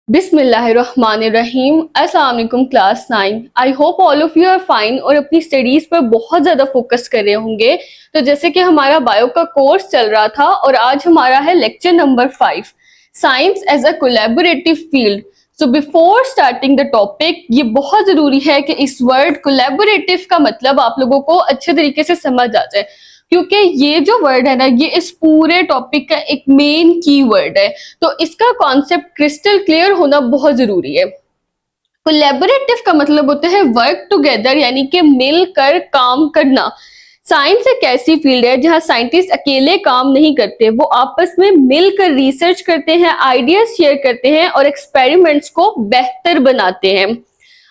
बिस्मिल्लाहिर्रहमानिर्रहीम। अस्सलाम वालेकुम class 9। I hope all of you are fine और अपनी स्टडीज पर बहुत ज़्यादा फोकस कर रहे होंगे। तो जैसे कि हमारा बायो का कोर्स चल रहा था और आज हमारा है lecture number 5, science as a collaborative field. So before starting the topic, ये बहुत ज़रूरी है कि इस वर्ड कोलैबोरेटिव का मतलब आप लोगों को अच्छे तरीके से समझ आ जाए, क्योंकि ये जो वर्ड है ना, ये इस पूरे टॉपिक का एक मेन की वर्ड है। तो इसका कॉन्सेप्ट क्रिस्टल क्लियर होना बहुत जरूरी है। कोलैबोरेटिव का मतलब होता है वर्क टुगेदर, यानी कि मिलकर काम करना। साइंस एक ऐसी फील्ड है जहां साइंटिस्ट अकेले काम नहीं करते, वो आपस में मिलकर रिसर्च करते हैं, आइडियाज शेयर करते हैं और एक्सपेरिमेंट्स को बेहतर बनाते हैं।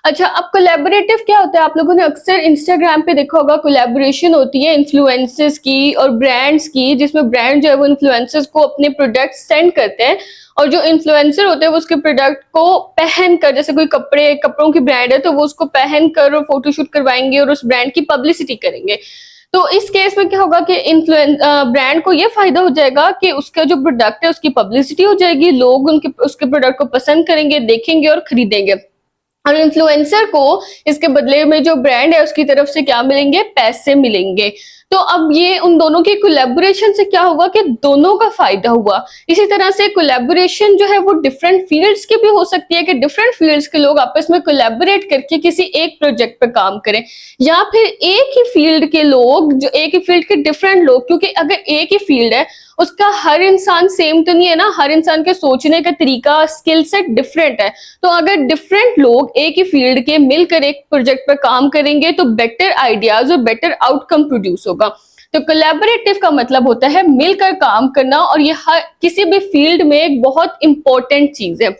अच्छा, अब कोलैबोरेटिव क्या होता है? आप लोगों ने अक्सर इंस्टाग्राम पे देखा होगा, कोलैबोरेशन होती है इन्फ्लुएंसर्स की और ब्रांड्स की, जिसमें ब्रांड जो है वो इन्फ्लुएंसर्स को अपने प्रोडक्ट सेंड करते हैं और जो इन्फ्लुएंसर होते हैं वो उसके प्रोडक्ट को पहनकर, जैसे कोई कपड़ों की ब्रांड है तो वो उसको पहनकर और फोटोशूट करवाएंगे और उस ब्रांड की पब्लिसिटी करेंगे। तो इस केस में क्या होगा कि ब्रांड को ये फायदा हो जाएगा कि उसका जो प्रोडक्ट है उसकी पब्लिसिटी हो जाएगी, लोग उसके प्रोडक्ट को पसंद करेंगे, देखेंगे और खरीदेंगे। और इन्फ्लुएंसर को इसके बदले में जो ब्रांड है उसकी तरफ से क्या मिलेंगे? पैसे मिलेंगे। तो अब ये उन दोनों के कोलैबोरेशन से क्या हुआ कि दोनों का फायदा हुआ। इसी तरह से कोलैबोरेशन जो है वो डिफरेंट फील्ड्स की भी हो सकती है कि डिफरेंट फील्ड्स के लोग आपस में कोलैबोरेट करके किसी एक प्रोजेक्ट पर काम करें, या फिर एक ही फील्ड के लोग, जो एक ही फील्ड के डिफरेंट लोग, क्योंकि अगर एक ही फील्ड है उसका हर इंसान सेम तो नहीं है ना, हर इंसान के सोचने का तरीका, स्किल सेट डिफरेंट है। तो अगर डिफरेंट लोग एक ही फील्ड के मिलकर एक प्रोजेक्ट पर काम करेंगे तो बेटर आइडियाज और बेटर आउटकम प्रोड्यूस होगा। तो कोलैबोरेटिव का मतलब होता है मिलकर काम करना, और ये हर किसी भी फील्ड में एक बहुत इंपॉर्टेंट चीज है।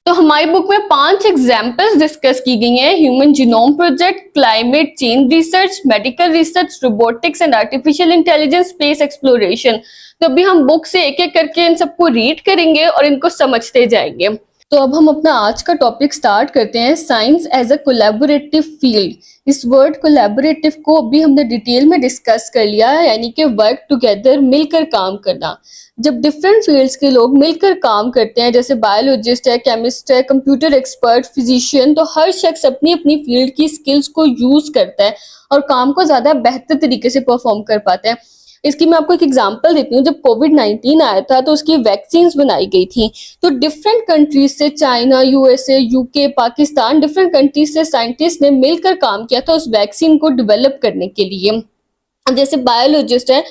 तो हमारी बुक में 5 एग्जाम्पल्स डिस्कस की गई हैं: human genome project, climate change research, medical research, robotics and artificial intelligence, space exploration. तो अभी हम बुक से एक एक करके इन सबको रीड करेंगे और इनको समझते जाएंगे। तो अब हम अपना आज का टॉपिक स्टार्ट करते हैं, science as a collaborative field. इस वर्ड कोलैबोरेटिव को अभी हमने डिटेल में डिस्कस कर लिया है, यानी कि वर्क टुगेदर, मिलकर काम करना। जब डिफरेंट फील्ड्स के लोग मिलकर काम करते हैं, जैसे बायोलॉजिस्ट है, केमिस्ट है, कंप्यूटर एक्सपर्ट, फिजिशियन, तो हर शख्स अपनी अपनी फील्ड की स्किल्स को यूज करता है और काम को ज्यादा बेहतर तरीके से परफॉर्म कर पाता है। इसकी मैं आपको एक एग्जांपल देती हूँ। जब कोविड-19 आया था तो उसकी वैक्सीन्स बनाई गई थी, तो डिफरेंट कंट्रीज से, China, USA, UK, Pakistan, different countries से साइंटिस्ट ने मिलकर काम किया था उस वैक्सीन को डेवलप करने के लिए। जैसे बायोलॉजिस्ट है,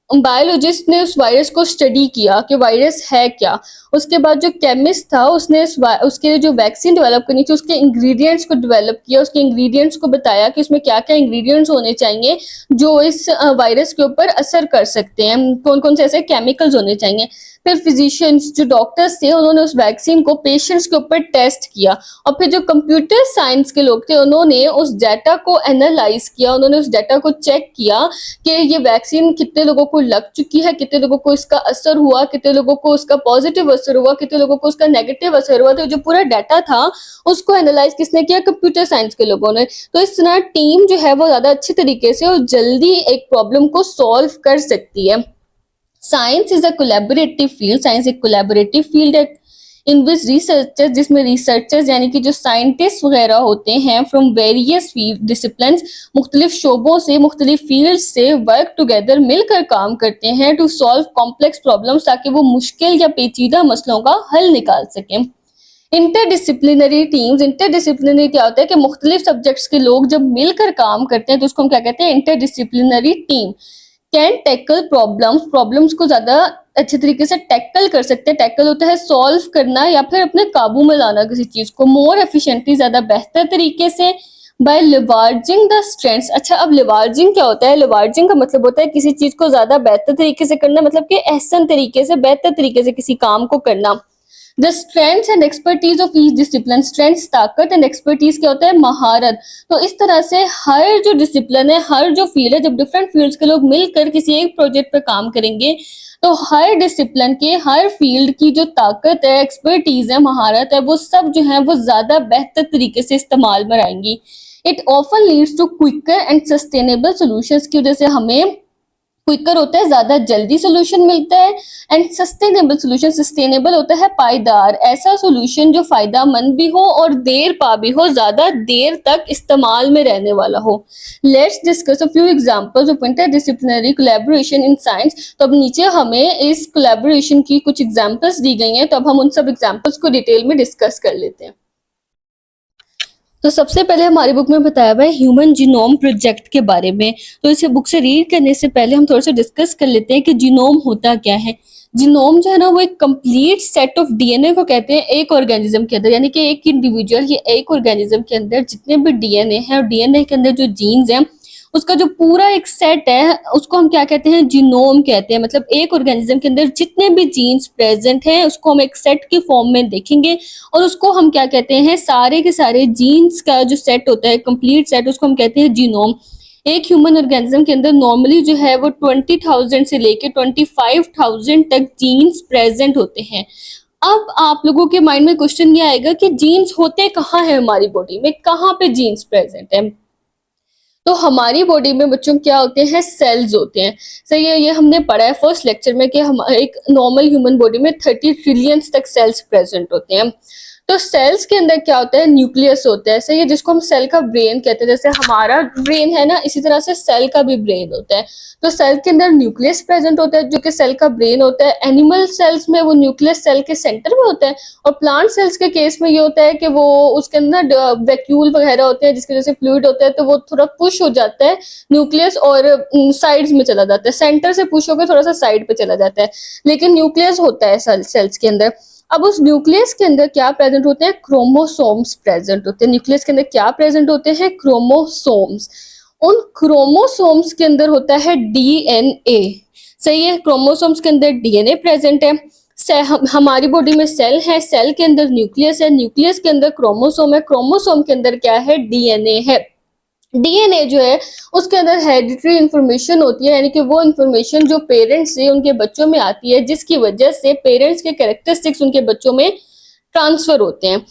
बायोलॉजिस्ट ने उस वायरस को स्टडी किया कि वायरस है क्या। उसके बाद जो केमिस्ट था उसने उसके जो वैक्सीन डेवलप करनी थी उसके इंग्रेडिएंट्स को डेवलप किया, उसके इंग्रेडिएंट्स को बताया कि इसमें क्या क्या इंग्रेडिएंट्स होने चाहिए जो इस वायरस के ऊपर असर कर सकते हैं, कौन कौन से ऐसे केमिकल्स होने चाहिए। फिर फिजिशियंस, जो डॉक्टर्स थे, उन्होंने उस वैक्सीन को पेशेंट्स के ऊपर टेस्ट किया, और फिर जो कंप्यूटर साइंस के लोग थे उन्होंने उस डाटा को एनालाइज किया, उन्होंने उस डाटा को चेक किया कि ये वैक्सीन कितने लोगों को लग चुकी है, कितने लोगों को इसका असर हुआ, कितने लोगों को उसका पॉजिटिव असर हुआ, कितने लोगों को उसका नेगेटिव असर हुआ। तो जो पूरा डाटा था उसको एनालाइज किसने किया? कंप्यूटर साइंस के लोगों ने। तो इस तरह टीम जो है वो ज्यादा अच्छी तरीके से और जल्दी एक प्रॉब्लम को सॉल्व कर सकती है। Science is a collaborative field, science एक कोलैबोरेटिव फील्ड है इन विच रिसर्चर्स, जिसमें रिसर्चर्स यानी कि जो साइंटिस्ट वगैरह होते हैं फ्रॉम वेरियस डिसिप्लिन्स, मुख्तलिफ शोबों से, मुख्तलिफ फील्ड से वर्क टुगेदर, मिलकर काम करते हैं टू सॉल्व कॉम्प्लेक्स प्रॉब्लम्स, ताकि वो मुश्किल या पेचीदा मसलों का हल निकाल सकें। इंटरडिसिप्लिनरी टीम्स, इंटरडिसिप्लिनरी क्या होता है कि मुख्तलिफ सब्जेक्ट्स के लोग जब मिलकर काम करते हैं तो उसको हम क्या कहते हैं? Interdisciplinary team. Can tackle problems, problems को ज्यादा अच्छे तरीके से टैकल कर सकते हैं। टैकल होता है सॉल्व करना या फिर अपने काबू में लाना किसी चीज को, मोर एफिशिएंटली, ज्यादा बेहतर तरीके से, बाय लिवार्जिंग द स्ट्रेंथ्स। अच्छा, अब लिवार्जिंग क्या होता है? लिवार्जिंग का मतलब होता है किसी चीज को ज्यादा बेहतर तरीके से करना, मतलब कि एहसन तरीके से, बेहतर तरीके से किसी काम को करना। The strengths and expertise of each discipline, strengths ताकत, एंड एक्सपर्टीज क्या होता है? महारत। तो इस तरह से हर जो डिसिप्लिन है, हर जो फील्ड है, जब डिफरेंट फील्ड्स के लोग मिलकर किसी एक प्रोजेक्ट पर काम करेंगे तो हर डिसिप्लिन के, हर फील्ड की जो ताकत है, एक्सपर्टीज है, महारत है, वो सब जो है वो ज्यादा बेहतर तरीके से इस्तेमाल में आएंगी। It often leads to quicker and sustainable solutions, की वजह से हमें क्विकर होता है, ज्यादा जल्दी सोल्यूशन मिलता है। एंड सस्टेनेबल सोल्यूशन, सस्टेनेबल होता है पायदार, ऐसा सोल्यूशन जो फायदामंद भी हो और देर पा भी हो, ज्यादा देर तक इस्तेमाल में रहने वाला हो। Let's discuss a few examples of interdisciplinary collaboration in science. तो अब नीचे हमें इस कोलैबोरेशन की कुछ एग्जांपल्स दी गई हैं, तो अब हम उन सब एग्जांपल्स को डिटेल में डिस्कस कर लेते हैं। तो सबसे पहले हमारी बुक में बताया हुआ है ह्यूमन जीनोम प्रोजेक्ट के बारे में। तो इसे बुक से रीड करने से पहले हम थोड़ा सा डिस्कस कर लेते हैं कि जीनोम होता क्या है। जीनोम जो है ना, वो एक कंप्लीट सेट ऑफ डीएनए को कहते हैं एक ऑर्गेनिज्म के अंदर, यानी कि एक इंडिविजुअल या एक ऑर्गेनिज्म के अंदर जितने भी डीएनए हैं और डीएनए के अंदर जो जीन्स हैं, उसका जो पूरा एक सेट है उसको हम क्या कहते हैं, जीनोम कहते हैं। मतलब एक ऑर्गेनिज्म के अंदर जितने भी जीन्स प्रेजेंट हैं उसको हम एक सेट की फॉर्म में देखेंगे और उसको हम क्या कहते हैं, सारे के सारे जीन्स का जो सेट होता है, कंप्लीट सेट, उसको हम कहते हैं जीनोम। एक ह्यूमन ऑर्गेनिज्म के अंदर नॉर्मली जो है वो 20,000 से लेके 25,000 तक जीन्स प्रेजेंट होते हैं। अब आप लोगों के माइंड में क्वेश्चन ये आएगा कि जीन्स होते कहाँ है हमारी बॉडी में, कहाँ पे जीन्स प्रेजेंट है। तो हमारी बॉडी में बच्चों क्या होते हैं, सेल्स होते हैं। सही है, ये हमने पढ़ा है फर्स्ट लेक्चर में कि हम एक नॉर्मल ह्यूमन बॉडी में 30 ट्रिलियन तक सेल्स प्रेजेंट होते हैं। तो सेल्स के अंदर क्या होता है, न्यूक्लियस होता है। सही है, जिसको हम सेल का ब्रेन कहते हैं। जैसे हमारा ब्रेन है ना, इसी तरह से सेल का भी ब्रेन होता है। तो सेल के अंदर न्यूक्लियस प्रेजेंट होता है जो कि सेल का ब्रेन होता है। एनिमल सेल्स में वो न्यूक्लियस सेल के सेंटर में होता है, और प्लांट सेल्स के केस में ये होता है कि वो उसके अंदर वैक्यूल वगैरह होते हैं जिसकी वजह से फ्लूइड होता है, तो वो थोड़ा पुश हो जाता है न्यूक्लियस और साइड्स में चला जाता है। सेंटर से पुश होकर थोड़ा सा साइड पे चला जाता है, लेकिन न्यूक्लियस होता है सेल्स के अंदर। अब उस न्यूक्लियस के अंदर क्या प्रेजेंट होते हैं, क्रोमोसोम्स प्रेजेंट होते हैं। न्यूक्लियस के अंदर क्या प्रेजेंट होते हैं, क्रोमोसोम्स। उन क्रोमोसोम्स के अंदर होता है डीएनए। सही है, क्रोमोसोम्स के अंदर डीएनए प्रेजेंट है। हमारी बॉडी में सेल है, सेल के अंदर न्यूक्लियस है, न्यूक्लियस के अंदर क्रोमोसोम है, क्रोमोसोम के अंदर क्या है, डीएनए है। डीएनए जो है उसके अंदर हेरिडिटरी इंफॉर्मेशन होती है, यानी कि वो इंफॉर्मेशन जो पेरेंट्स से उनके बच्चों में आती है, जिसकी वजह से पेरेंट्स के कैरेक्टरिस्टिक्स उनके बच्चों में ट्रांसफर होते हैं।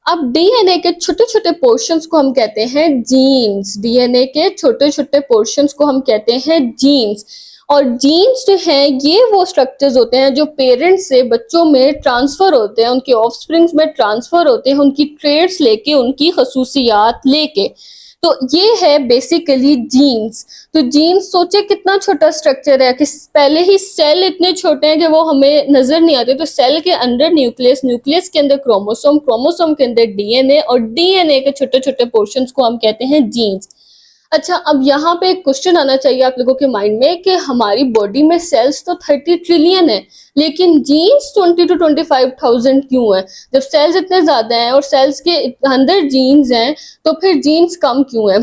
अब डीएनए के छोटे छोटे पोर्शंस को हम कहते हैं जीन्स। डीएनए के छोटे छोटे पोर्शंस को हम कहते हैं जीन्स। और जीन्स जो है ये वो स्ट्रक्चर्स होते हैं जो पेरेंट्स से बच्चों में ट्रांसफर होते हैं, उनके ऑफस्प्रिंग्स में ट्रांसफर होते हैं, उनकी ट्रेड्स लेके, उनकी खसूसियात लेके। तो ये है बेसिकली जीन्स। तो जीन्स सोचे कितना छोटा स्ट्रक्चर है कि पहले ही सेल इतने छोटे हैं कि वो हमें नजर नहीं आते। तो सेल के अंदर न्यूक्लियस, न्यूक्लियस के अंदर क्रोमोसोम, क्रोमोसोम के अंदर डीएनए, और डीएनए के छोटे छोटे पोर्शंस को हम कहते हैं जीन्स। अच्छा, अब यहाँ पे एक क्वेश्चन आना चाहिए आप लोगों के माइंड में कि हमारी बॉडी में सेल्स तो 30 ट्रिलियन है, लेकिन जीन्स 20 to 25,000 क्यों है? जब सेल्स इतने ज्यादा हैं और सेल्स के अंदर जीन्स हैं, तो फिर जीन्स कम क्यों है?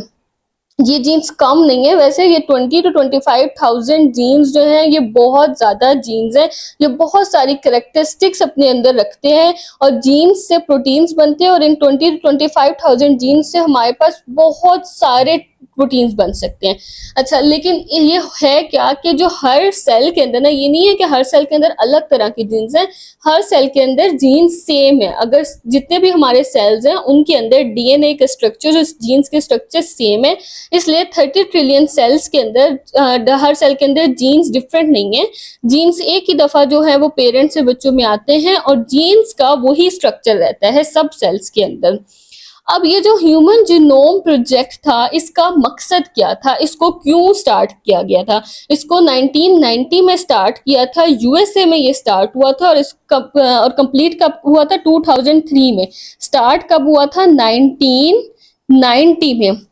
ये जीन्स कम नहीं है, वैसे ये 20 to 25,000 जीन्स जो हैं ये बहुत ज्यादा जीन्स हैं। ये बहुत सारी करेक्टरिस्टिक्स अपने अंदर रखते हैं, और जीन्स से प्रोटीन्स बनते हैं, और इन 20 to 25,000 जीन्स से हमारे पास बहुत सारे प्रोटीन्स बन सकते हैं। अच्छा, लेकिन ये है क्या कि जो हर सेल के अंदर ना, ये नहीं है कि हर सेल के अंदर अलग तरह की जीन्स हैं, हर सेल के अंदर जीन्स सेम है। अगर जितने भी हमारे सेल्स हैं उनके अंदर डीएनए का स्ट्रक्चर, जो जीन्स के स्ट्रक्चर सेम है, इसलिए 30 ट्रिलियन सेल्स के अंदर हर सेल के अंदर जीन्स डिफरेंट नहीं है। जीन्स एक ही दफा जो है वो पेरेंट्स से बच्चों में आते हैं, और जीन्स का वही स्ट्रक्चर रहता है सब सेल्स के अंदर। अब ये जो ह्यूमन जीनोम प्रोजेक्ट था, इसका मकसद क्या था, इसको क्यों स्टार्ट किया गया था? इसको 1990 में स्टार्ट किया था, यूएसए में ये स्टार्ट हुआ था, और कंप्लीट कब हुआ था, 2003 में। स्टार्ट कब हुआ था, 1990 में।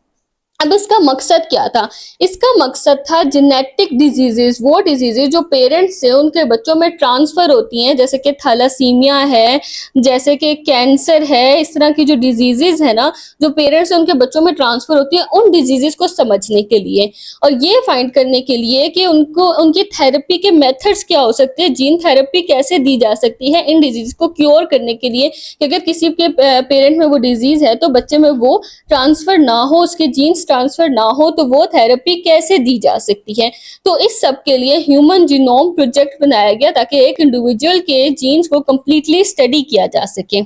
अब इसका मकसद क्या था? इसका मकसद था जेनेटिक डिजीजेस, वो डिजीजेस जो पेरेंट्स से उनके बच्चों में ट्रांसफर होती हैं, जैसे कि थैलासीमिया है, जैसे कि कैंसर है, इस तरह की जो डिजीजेस है ना, जो पेरेंट्स से उनके बच्चों में ट्रांसफर होती है, उन डिजीजेस को समझने के लिए और ये फाइंड करने के लिए कि उनको उनकी थेरेपी के मेथड्स क्या हो सकते हैं, जीन थेरेपी कैसे दी जा सकती है इन डिजीज को क्योर करने के लिए, कि अगर किसी के पेरेंट में वो डिजीज है तो बच्चे में वो ट्रांसफर ना हो, उसके जीन्स ट्रांसफर ना हो, तो वो थेरेपी कैसे दी जा सकती है। तो इस सब के लिए ह्यूमन जीनोम प्रोजेक्ट बनाया गया ताकि एक इंडिविजुअल के जीन्स को कंप्लीटली स्टडी किया जा सके।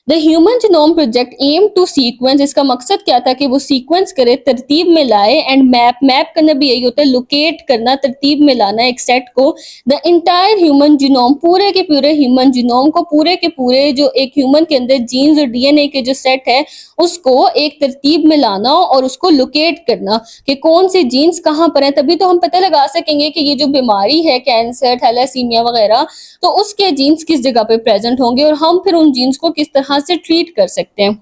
The human genome project aim to sequence, इसका मकसद क्या था कि वो सीक्वेंस करे, तरतीब में लाए, एंड मैप करना भी यही होता है, लोकेट करना, तरतीब में लाना एक सेट को। द इंटायर ह्यूमन जीनोम, पूरे के पूरे ह्यूमन जीनोम को, पूरे के पूरे जो एक ह्यूमन के अंदर जीन्स और डीएनए के जो सेट है उसको एक तरतीब में लाना और उसको लोकेट करना कि कौन से जीन्स कहाँ पर हैं। तभी तो हम पता लगा सकेंगे कि ये जो बीमारी है कैंसर, थैलेसीमिया वगैरह, तो उसके जीन्स किस जगह पे प्रेजेंट होंगे और हम फिर उन जीन्स को किस तरह से ट्रीट कर सकते हैं।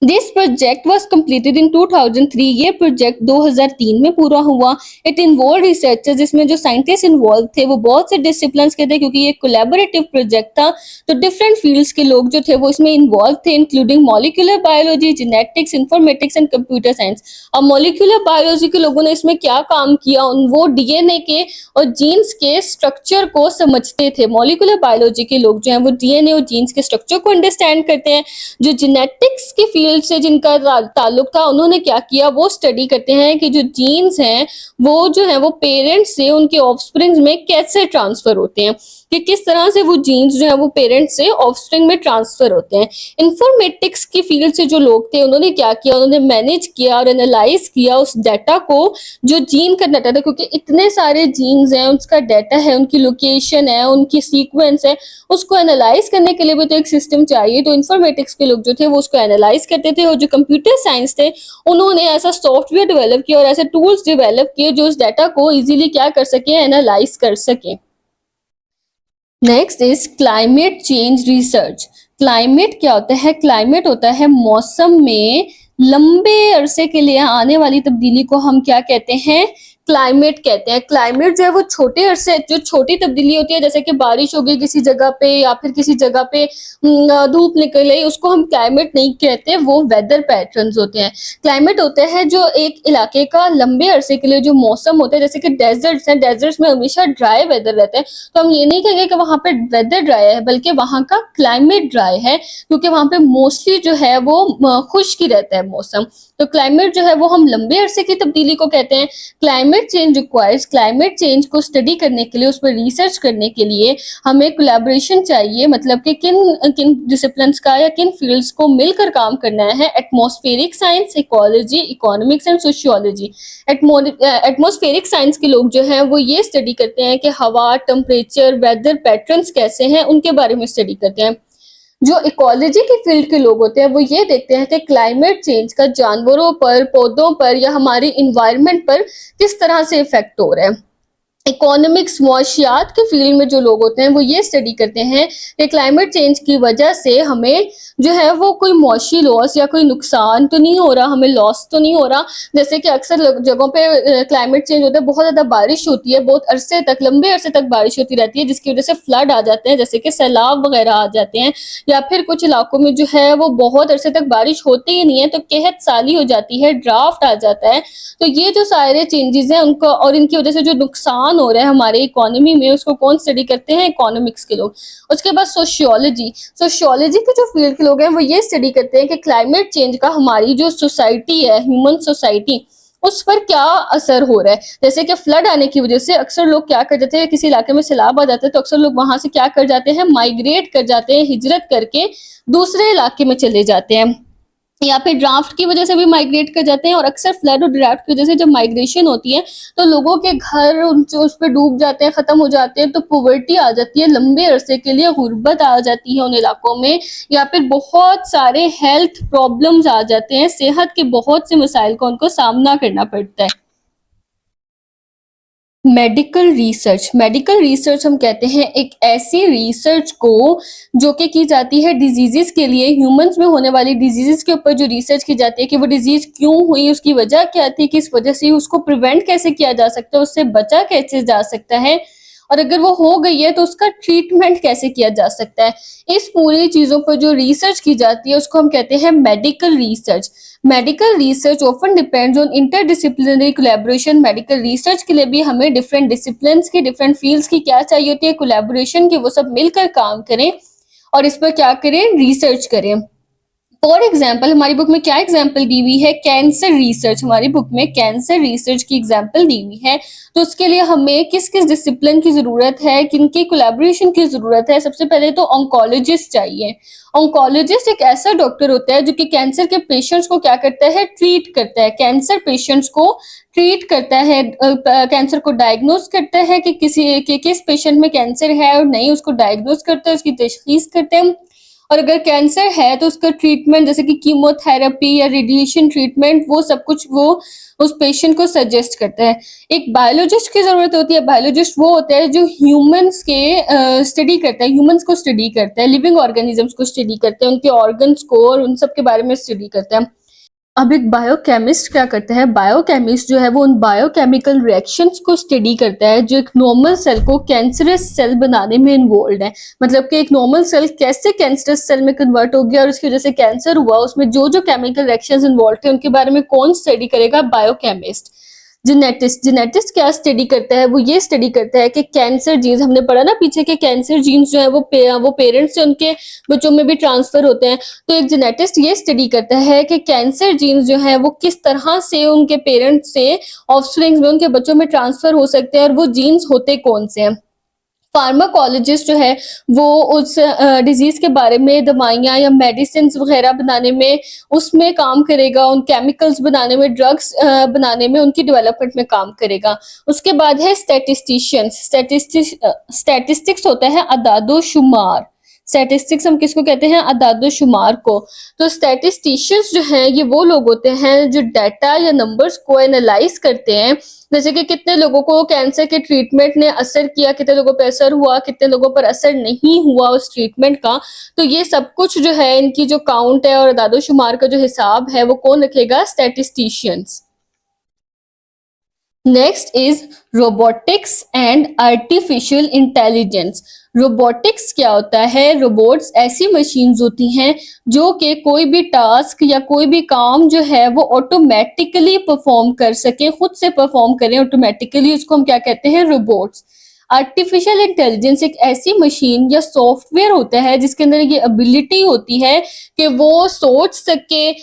This project was completed in 2003, ये प्रोजेक्ट 2003 में पूरा हुआ। इट इन्वॉल्व रिसर्चर्स, इसमें जो साइंटिस्ट इन्वॉल्व थे वो बहुत से डिसिप्लिन के थे क्योंकि ये कोलैबोरेटिव प्रोजेक्ट था। तो डिफरेंट फील्ड्स के लोग जो थे वो इसमें इन्वॉल्व थे, including molecular biology, genetics, informatics and computer science. अब मॉलिक्यूलर बायोलॉजी के लोगों ने इसमें क्या काम किया, वो डीएनए के और जीन्स के स्ट्रक्चर को समझते थे। मॉलिक्यूलर बायोलॉजी के लोग जो हैं वो डीएनए और जीन्स के स्ट्रक्चर को अंडरस्टैंड करते हैं। जो जेनेटिक्स की फील्ड से जिनका ताल्लुक था उन्होंने क्या किया, वो स्टडी करते हैं कि जो जीन्स हैं वो जो है वो पेरेंट्स से उनके ऑफस्प्रिंग्स में कैसे ट्रांसफर होते हैं, कि किस तरह से वो जीन्स जो है वो पेरेंट्स से ऑफस्प्रिंग में ट्रांसफर होते हैं। इंफॉर्मेटिक्स की फील्ड से जो लोग थे उन्होंने क्या किया, उन्होंने मैनेज किया और एनालाइज किया उस डाटा को, जो जीन का डाटा था, क्योंकि इतने सारे जीन्स हैं, उसका डाटा है, उनकी लोकेशन है, उनकी सीक्वेंस है, उसको एनालाइज करने के लिए भी तो एक सिस्टम चाहिए। तो इंफॉर्मेटिक्स के लोग जो थे वो उसको एनालाइज करते थे और जो कंप्यूटर साइंस थे उन्होंने ऐसा सॉफ्टवेयर डेवलप किया और ऐसे टूल्स डेवलप किए जो उस डाटा को इजीली क्या कर सके, एनालाइज कर सके। Next is climate change research. Climate क्या होता है? क्लाइमेट होता है मौसम में लंबे अरसे के लिए आने वाली तब्दीली को हम क्या कहते हैं? क्लाइमेट कहते हैं। क्लाइमेट जो है वो छोटे अरसे, जो छोटी तब्दीली होती है, जैसे कि बारिश हो गई किसी जगह पे या फिर किसी जगह पे धूप निकल गई, उसको हम क्लाइमेट नहीं कहते, वो वेदर पैटर्न्स होते हैं। क्लाइमेट होता है जो एक इलाके का लंबे अरसे के लिए जो मौसम होता है, जैसे कि डेजर्ट्स हैं, डेजर्ट्स में हमेशा ड्राई वेदर रहता है, तो हम ये नहीं कहेंगे कि वहाँ पे वेदर ड्राई है, बल्कि वहाँ का क्लाइमेट ड्राई है, क्योंकि वहाँ पे मोस्टली जो है वो खुश्क ही रहता है मौसम। तो क्लाइमेट जो है वो हम लंबे अरसे की तब्दीली को कहते हैं। Climate change requires, climate change को स्टडी करने के लिए, उस पर रिसर्च करने के लिए हमें कोलैबोरेशन चाहिए, मतलब कि किन किन डिसिप्लिन्स का या किन फील्ड्स को मिलकर काम करना है। Atmospheric science, ecology, economics and sociology. Atmospheric science के लोग जो हैं वो ये स्टडी करते हैं कि हवा, टेम्परेचर, वेदर पैटर्न्स कैसे हैं, उनके बारे में स्टडी करते हैं। जो इकोलॉजी की फील्ड के लोग होते हैं वो ये देखते हैं कि क्लाइमेट चेंज का जानवरों पर, पौधों पर या हमारी इन्वायरमेंट पर किस तरह से इफेक्ट हो रहा है। इकोनॉमिक्स, मुआशियात के फील्ड में जो लोग होते हैं वो ये स्टडी करते हैं कि क्लाइमेट चेंज की वजह से हमें जो है वो कोई मुआशी लॉस या कोई नुकसान तो नहीं हो रहा, हमें लॉस तो नहीं हो रहा। जैसे कि अक्सर जगहों पे क्लाइमेट चेंज होता है, बहुत ज़्यादा बारिश होती है, बहुत अरसे तक, लंबे अरसे तक बारिश होती रहती है, जिसकी वजह से फ्लड आ जाते हैं, जैसे कि सैलाब वगैरह आ जाते हैं, या फिर कुछ इलाकों में जो है वो बहुत अरसे तक बारिश होती ही नहीं है, तो कहत साली हो जाती है, ड्राफ्ट आ जाता है। तो ये जो सारे चेंजेस हैं उनको, और इनकी वजह से जो नुकसान हो रहा है हमारे इकोनॉमी में, उसको कौन स्टडी करते हैं? इकोनॉमिक्स के लोग। उसके बाद सोशियोलॉजी। सोशियोलॉजी के जो फील्ड के लोग हैं वो ये स्टडी करते हैं कि क्लाइमेट चेंज का हमारी जो सोसाइटी है, ह्यूमन सोसाइटी, उस पर क्या असर हो रहा है। जैसे कि फ्लड आने की वजह से अक्सर लोग क्या कर जाते हैं, किसी इलाके में सैलाब आ जाता है तो अक्सर लोग वहां से क्या कर जाते हैं, माइग्रेट कर जाते हैं, हिजरत करके दूसरे इलाके में चले जाते हैं, या फिर ड्राफ्ट की वजह से भी माइग्रेट कर जाते हैं। और अक्सर फ्लड और ड्राफ्ट की वजह से जब माइग्रेशन होती है तो लोगों के घर उस पर डूब जाते हैं, खत्म हो जाते हैं, तो पॉवर्टी आ जाती है, लंबे अरसे के लिए गुर्बत आ जाती है उन इलाकों में, या फिर बहुत सारे हेल्थ प्रॉब्लम्स आ जाते हैं, सेहत के बहुत से मसाइल का उनको सामना करना पड़ता है। Medical research. मेडिकल रिसर्च हम कहते हैं एक ऐसी रिसर्च को जो कि की जाती है डिजीजेस के लिए, ह्यूमंस में होने वाली डिजीजेस के ऊपर जो रिसर्च की जाती है कि वो डिजीज क्यों हुई, उसकी वजह क्या थी, किस वजह से, उसको प्रिवेंट कैसे किया जा सकता है, उससे बचा कैसे जा सकता है, और अगर वो हो गई है तो उसका ट्रीटमेंट कैसे किया जा सकता है। इस पूरी चीज़ों पर जो रिसर्च की जाती है उसको हम कहते हैं medical research. Medical research often depends on interdisciplinary collaboration. Medical research के लिए भी हमें डिफरेंट डिसिप्लिन्स की, डिफरेंट फील्ड्स की क्या चाहिए होती है, कोलैबोरेशन की, वो सब मिलकर काम करें और इस पर क्या करें, रिसर्च करें। फॉर एग्जाम्पल हमारी बुक में क्या एग्जाम्पल दी हुई है, कैंसर रिसर्च। हमारी बुक में कैंसर रिसर्च की एग्जाम्पल दी हुई है। तो उसके लिए हमें किस किस डिसिप्लिन की जरूरत है, किनके कोलैबोरेशन की जरूरत है। सबसे पहले तो ऑन्कोलॉजिस्ट चाहिए। ऑन्कोलॉजिस्ट एक ऐसा डॉक्टर होता है जो कि कैंसर के पेशेंट्स को क्या करता है, ट्रीट करता है। कैंसर पेशेंट्स को ट्रीट करता है, कैंसर को डायग्नोज करता है कि किस पेशेंट में कैंसर है और नहीं, उसको डायग्नोज करता है, उसकी तशखीस करते हैं। और अगर कैंसर है तो उसका ट्रीटमेंट जैसे कि कीमोथेरेपी या रेडिएशन ट्रीटमेंट, वो सब कुछ वो उस पेशेंट को सजेस्ट करता है। एक बायोलॉजिस्ट की जरूरत होती है। बायोलॉजिस्ट वो होता है जो ह्यूमंस के स्टडी करता है, ह्यूमंस को स्टडी करता है, लिविंग ऑर्गेनिजम्स को स्टडी करता है, उनके ऑर्गन्स को और उन सब के बारे में स्टडी करता है। अब एक बायोकेमिस्ट क्या करता है, बायोकेमिस्ट जो है वो उन बायोकेमिकल रिएक्शंस को स्टडी करता है जो एक नॉर्मल सेल को कैंसरस सेल बनाने में इन्वॉल्व है। मतलब कि एक नॉर्मल सेल कैसे कैंसरस सेल में कन्वर्ट हो गया और उसकी वजह से कैंसर हुआ, उसमें जो जो केमिकल रिएक्शंस इन्वॉल्व थे उनके बारे में कौन स्टडी करेगा, बायोकेमिस्ट। जेनेटिस्ट क्या स्टडी करता है, वो ये स्टडी करता है कि कैंसर जीन्स, हमने पढ़ा ना पीछे के कैंसर जीन्स जो है वो पेरेंट्स से उनके बच्चों में भी ट्रांसफर होते हैं। तो एक जेनेटिस्ट ये स्टडी करता है कि कैंसर जीन्स जो है वो किस तरह से उनके पेरेंट्स से ऑफस्प्रिंग्स में, उनके बच्चों में ट्रांसफर हो सकते हैं और वो जीन्स होते कौन से हैं। फार्माकोलॉजिस्ट जो है वो उस डिजीज के बारे में दवाइयाँ या मेडिसिन वगैरह बनाने में उसमें काम करेगा, उन केमिकल्स बनाने में, ड्रग्स बनाने में, उनकी डेवलपमेंट में काम करेगा। उसके बाद है स्टैटिस्टिक्स होता है अदादो शुमार। स्टैटिस्टिक्स हम किसको कहते हैं, अदादो शुमार को। तो स्टैटिस्टिशियंस जो हैं ये वो लोग होते हैं जो डाटा या नंबर्स को एनालाइज करते हैं, जैसे कि कितने लोगों को कैंसर के ट्रीटमेंट ने असर किया, कितने लोगों पर असर हुआ, कितने लोगों पर असर नहीं हुआ उस ट्रीटमेंट का। तो ये सब कुछ जो है, इनकी जो काउंट है और अदादो शुमार का जो हिसाब है वो कौन रखेगा, statisticians. Next is robotics and artificial intelligence. Robotics क्या होता है, रोबोट्स ऐसी मशीन्स होती हैं जो कि कोई भी टास्क या कोई भी काम जो है वो ऑटोमेटिकली परफॉर्म कर सके, खुद से परफॉर्म करें ऑटोमेटिकली, उसको हम क्या कहते हैं, रोबोट्स। आर्टिफिशियल इंटेलिजेंस एक ऐसी मशीन या सॉफ्टवेयर होता है जिसके अंदर ये एबिलिटी होती है कि वो सोच सके,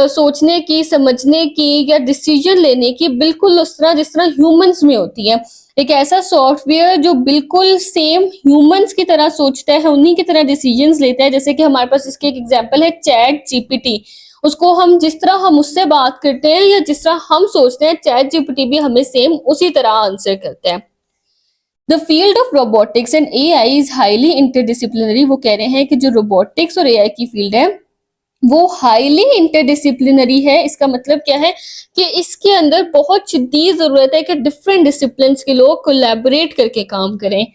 सोचने की, समझने की या डिसीजन लेने की, बिल्कुल उस तरह जिस तरह ह्यूमंस में होती है। एक ऐसा सॉफ्टवेयर जो बिल्कुल सेम ह्यूमंस की तरह सोचता है, उन्हीं की तरह डिसीजंस लेता है। जैसे कि हमारे पास इसके एक एग्जांपल है चैट जीपीटी। उसको हम जिस तरह हम उससे बात करते हैं या जिस तरह हम सोचते हैं, चैट जीपीटी भी हमें सेम उसी तरह आंसर करता है। The field of robotics and AI is highly interdisciplinary. वो कह रहे हैं कि जो रोबोटिक्स और एआई की फील्ड है वो हाईली इंटरडिसिप्लिनरी है। इसका मतलब क्या है कि इसके अंदर बहुत शदीद जरूरत है कि डिफरेंट डिसिप्लिन के लोग कोलैबोरेट करके काम करें।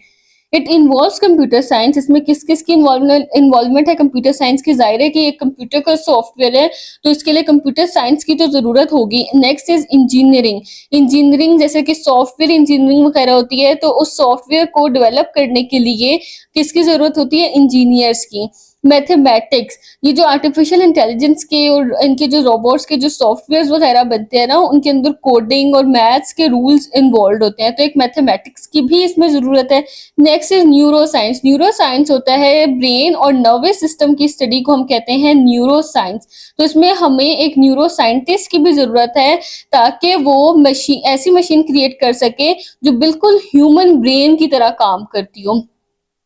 It involves computer science. इसमें किस किस की इन्वॉल्वमेंट है कंप्यूटर साइंस की। जाहिर है कि एक कंप्यूटर का सॉफ्टवेयर है तो इसके लिए कंप्यूटर साइंस की तो जरूरत होगी। Next is engineering. इंजीनियरिंग जैसे कि सॉफ्टवेयर इंजीनियरिंग वगैरह होती है, तो उस सॉफ्टवेयर को डेवलप करने के लिए किसकी जरूरत होती है, इंजीनियर्स की। मैथमेटिक्स, ये जो आर्टिफिशियल इंटेलिजेंस के और इनके जो रोबोट्स के जो सॉफ्टवेयर वगैरह बनते हैं ना, उनके अंदर कोडिंग और मैथ्स के रूल्स इन्वॉल्व होते हैं, तो एक मैथमेटिक्स की भी इसमें जरूरत है। Next is neuro science. Neuro science होता है ब्रेन और नर्वस सिस्टम की स्टडी को हम कहते हैं न्यूरो साइंस। तो इसमें हमें एक न्यूरो साइंटिस्ट की भी जरूरत है ताकि वो मशीन, ऐसी मशीन क्रिएट कर सके जो बिल्कुल ह्यूमन ब्रेन की तरह काम करती हो।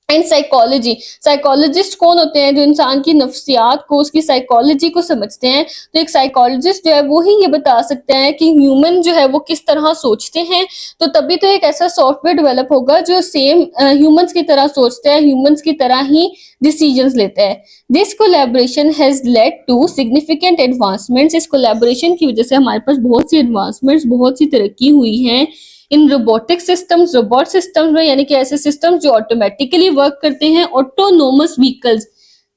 एंड साइकोलॉजी, साइकोलॉजिस्ट कौन होते हैं, जो इंसान की नफ्सियात को, उसकी साइकोलॉजी को समझते हैं। तो एक साइकोलॉजिस्ट जो है वो ही ये बता सकते हैं कि ह्यूमन जो है वो किस तरह सोचते हैं। तो तभी तो एक ऐसा सॉफ्टवेयर डेवलप होगा जो सेम ह्यूमंस की तरह सोचता है, ह्यूमंस की तरह ही डिसीजंस लेता है। This collaboration has led to significant advancements. इस कोलैबोरेशन की वजह से हमारे पास बहुत सी एडवांसमेंट्स, बहुत सी तरक्की हुई है इन रोबोटिक सिस्टम्स, रोबोट सिस्टम्स में, यानी कि ऐसे सिस्टम्स जो ऑटोमेटिकली वर्क करते हैं। ऑटोनोमस व्हीकल्स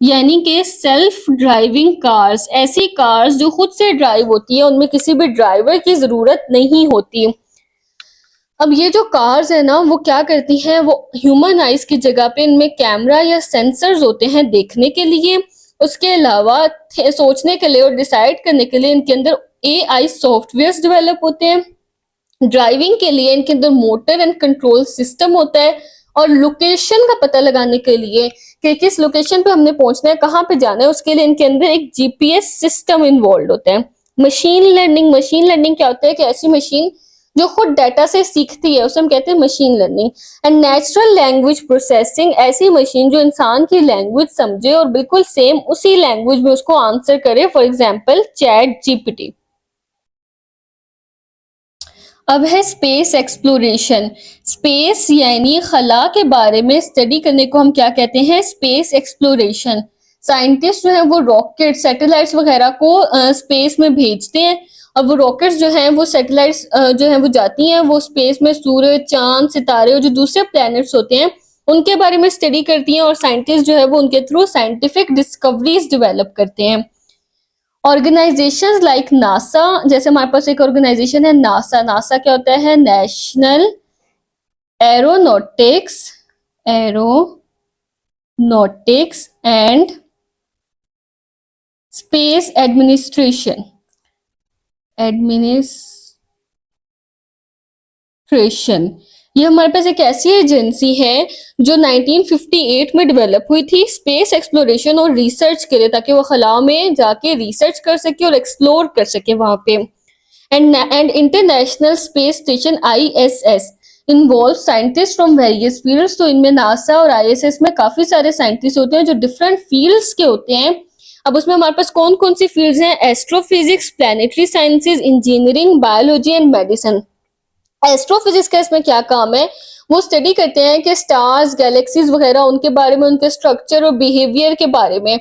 यानी कि सेल्फ ड्राइविंग कार्स, ऐसी कार्स जो खुद से ड्राइव होती है, उनमें किसी भी ड्राइवर की जरूरत नहीं होती। अब ये जो कार्स है ना वो क्या करती हैं, वो ह्यूमन आइज की जगह पे इनमें कैमरा या सेंसर्स होते हैं देखने के लिए। उसके अलावा सोचने के लिए और डिसाइड करने के लिए इनके अंदर एआई सॉफ्टवेयर डेवलप होते हैं। ड्राइविंग के लिए इनके अंदर मोटर एंड कंट्रोल सिस्टम होता है और लोकेशन का पता लगाने के लिए कि किस लोकेशन पे हमने पहुंचना है, कहाँ पे जाना है, उसके लिए इनके अंदर एक जीपीएस सिस्टम इन्वॉल्व होता है। मशीन लर्निंग क्या होता है कि ऐसी मशीन जो खुद डाटा से सीखती है, उसे हम कहते हैं machine learning. And natural language processing, ऐसी मशीन जो इंसान की लैंग्वेज समझे और बिल्कुल सेम उसी लैंग्वेज में उसको आंसर करे, फॉर एग्जाम्पल चैट जीपीटी। अब है स्पेस एक्सप्लोरेशन। स्पेस यानी खला के बारे में स्टडी करने को हम क्या कहते हैं? Space exploration. साइंटिस्ट जो है वो रॉकेट, सैटेलाइट्स वगैरह को स्पेस में भेजते हैं, और वो रॉकेट्स जो हैं वो सैटेलाइट्स जो हैं वो जाती हैं, वो स्पेस में सूरज, चांद, सितारे और जो दूसरे प्लैनेट्स होते हैं उनके बारे में स्टडी करती हैं, और साइंटिस्ट जो है वो उनके थ्रू साइंटिफिक डिस्कवरीज डेवलप करते हैं। ऑर्गेनाइजेशंस लाइक नासा, जैसे हमारे पास एक ऑर्गेनाइजेशन है नासा। नासा क्या होता है? National aeronautics and space administration. ये हमारे पास एक ऐसी एजेंसी है जो 1958 में डेवलप हुई थी स्पेस एक्सप्लोरेशन और रिसर्च के लिए, ताकि वो खला में जाके रिसर्च कर सके और एक्सप्लोर कर सके वहां पे। And international space station ISS involve scientist from various fields. तो इनमें नासा और ISS में काफी सारे साइंटिस्ट होते हैं जो डिफरेंट फील्ड्स के होते हैं। अब उसमें हमारे पास कौन कौन सी फील्ड्स हैं? Astrophysics, planetary sciences, engineering, biology and medicine. Astrophysics का इसमें क्या काम है? वो स्टडी करते हैं कि स्टार्स, गैलेक्सीज वगैरह, उनके बारे में, उनके स्ट्रक्चर और बिहेवियर के बारे में।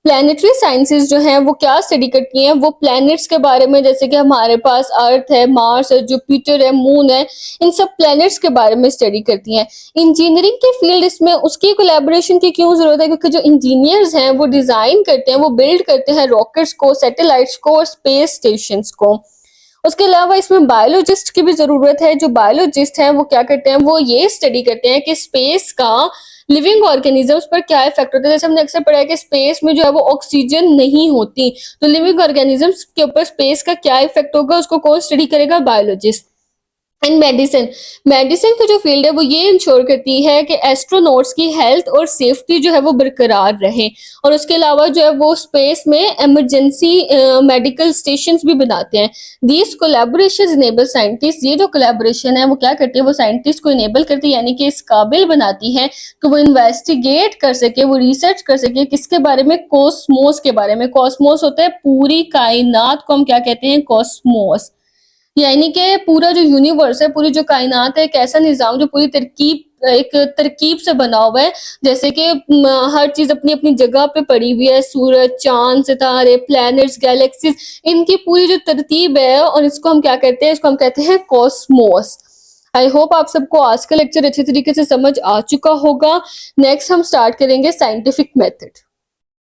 प्लैनेटरी साइंसेज जो हैं वो क्या स्टडी करती हैं? वो प्लैनेट्स के बारे में, जैसे कि हमारे पास अर्थ है, मार्स है, जुपिटर है, मून है, इन सब प्लैनेट्स के बारे में स्टडी करती हैं। इंजीनियरिंग की फील्ड, इसमें उसकी कोलैबोरेशन की क्यों जरूरत है? क्योंकि जो इंजीनियर्स हैं वो डिजाइन करते हैं, वो बिल्ड करते हैं रॉकेट्स को, सैटेलाइट्स को और स्पेस स्टेशन को। उसके अलावा इसमें बायोलॉजिस्ट की भी जरूरत है। जो बायोलॉजिस्ट हैं वो क्या करते हैं? वो ये स्टडी करते हैं कि स्पेस का लिविंग ऑर्गेनिजम्स पर क्या इफेक्ट होता है। जैसे हमने अक्सर पढ़ा है कि स्पेस में जो है वो ऑक्सीजन नहीं होती, तो लिविंग ऑर्गेनिजम्स के ऊपर स्पेस का क्या इफेक्ट होगा, उसको कौन स्टडी करेगा? बायोलॉजिस्ट। एंड मेडिसिन की जो फील्ड है वो ये इंश्योर करती है कि एस्ट्रोनॉट्स की हेल्थ और सेफ्टी जो है वो बरकरार रहे, और उसके अलावा जो है वो स्पेस में इमरजेंसी मेडिकल स्टेशंस भी बनाते हैं। दीज कोलैबोरेशंस इनेबल साइंटिस्ट, ये जो कोलैबोरेशन है वो क्या करती है? वो साइंटिस्ट को इनेबल करती है, यानी कि इस काबिल बनाती है कि वो इन्वेस्टिगेट कर सके, वो रिसर्च कर सके। किसके बारे में? कॉस्मोस के बारे में। कॉस्मोस होता है पूरी कायनात को हम क्या कहते हैं? कॉस्मोस। यानी कि पूरा जो यूनिवर्स है, पूरी जो कायनात है, एक ऐसा निजाम जो पूरी एक तरकीब से बना हुआ है, जैसे कि हर चीज अपनी अपनी जगह पे पड़ी हुई है। सूरज, चांद, सितारे, प्लैनेट्स, गैलेक्सीज, इनकी पूरी जो तरतीब है, और इसको हम क्या कहते हैं? इसको हम कहते हैं कॉस्मोस। आई होप आप सबको आज का लेक्चर अच्छे तरीके से समझ आ चुका होगा। नेक्स्ट हम स्टार्ट करेंगे साइंटिफिक मेथड।